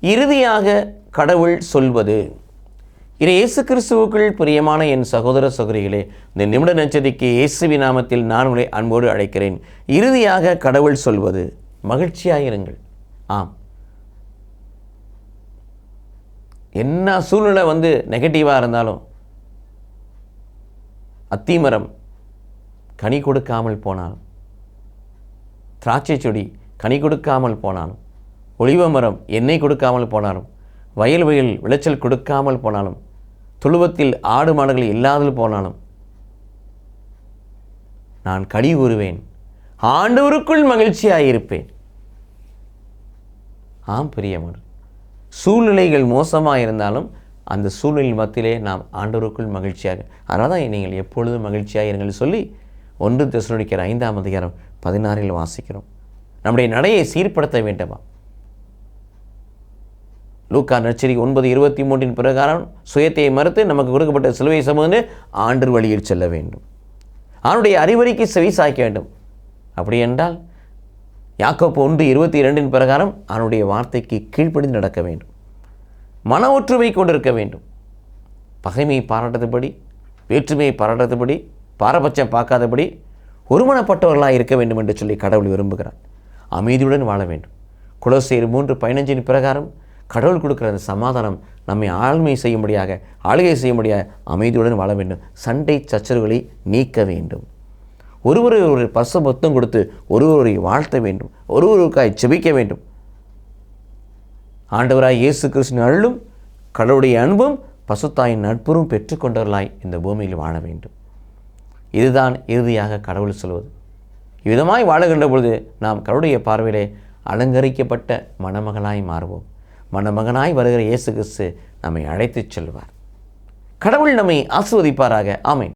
இறுதியாக கடவுள் சொல்வது. இயேசு கிறிஸ்துவுக்குள் பிரியமான என் சகோதர சகோதரிகளே, இந்த நிமிட நட்சத்திரக்கு இயேசுவின் நாமத்தில் நான் உங்களை அன்போடு அழைக்கிறேன். இறுதியாக கடவுள் சொல்வது, மகிழ்ச்சியாயிருங்கள். ஆம், என்ன சூழ்நிலை நெகட்டிவாக இருந்தாலும், அத்திமரம் கனி கொடுக்காமல் போனாலும், திராட்சை செடி கனி கொடுக்காமல் போனாலும், ஒலிவ மரம் எண்ணெய் கொடுக்காமல் போனாலும், வயல் விளைச்சல் கொடுக்காமல் போனாலும், தொழுவத்தில் ஆடு மாடுகள் இல்லாமல் போனாலும், நான் களி கூறுவேன், ஆண்டவருக்குள் மகிழ்ச்சியாயிருப்பேன். ஆம் பிரியமானவர்களே, சூழ்நிலைகள் மோசமாக இருந்தாலும் அந்த சூழ்நிலை மத்தியிலே நாம் ஆண்டவருக்குள் மகிழ்ச்சியாக, அதனால தான் நீங்கள் எப்பொழுதும் மகிழ்ச்சியாக இருங்கள் சொல்லி 1 தெசலோனிக்கர் 5:16 வாசிக்கிறோம். நம்முடைய நடையை சீர்படுத்த வேண்டுமா? லூக்கா நற்செய்தி 9:23 பிரகாரம் சுயத்தை மறுத்து நமக்கு கொடுக்கப்பட்ட சிலுவை சுமந்து ஆண்டவர் வழியில் செல்ல வேண்டும். அவனுடைய அறிவுரைக்கு செவி சாய்க்க வேண்டும். அப்படி என்றால் யாக்கோப்பு 1:22 பிரகாரம் அவனுடைய வார்த்தைக்கு கீழ்ப்படிந்து நடக்க வேண்டும். மன ஒற்றுமை கொண்டிருக்க வேண்டும். பகைமையை பாராட்டாதபடி, வேற்றுமையை பாராட்டாதபடி, பாரபட்சம் பார்க்காதபடி ஒருமனப்பட்டவர்களாக இருக்க வேண்டும் என்று சொல்லி கடவுள் விரும்புகிறார். அமைதியுடன் வாழ வேண்டும். கொலோசியர் 3:15 பிரகாரம் கடவுள் கொடுக்குற அந்த சமாதானம் நம்மை ஆளுகை செய்யும்படியாக அமைதியுடன் வாழ வேண்டும். சண்டை சச்சரவுகளை நீக்க வேண்டும். ஒருவரை ஒரு பசுமொத்தம் கொடுத்து ஒருவரை வாழ்த்த வேண்டும். ஒருவருக்காய் செபிக்க வேண்டும். ஆண்டவராய் இயேசு கிறிஸ்துவின் அருளும் கடவுளுடைய அன்பும் பசுத்தாயின் நட்புறும் பெற்றுக்கொண்டவர்களாய் இந்த பூமியில் வாழ வேண்டும். இதுதான் இறுதியாக கடவுள் சொல்வது. இவ்விதமாய் வாழுகின்ற பொழுது நாம் கடவுளுடைய பார்வையிலே அலங்கரிக்கப்பட்ட மணமகளாய் மாறுவோம். மணமகனாய் வருகிற இயேசு கிறிஸ்து நம்மை அழைத்துச் செல்வார். கடவுள் நம்மை ஆசீர்வதிப்பாராக. ஆமென்.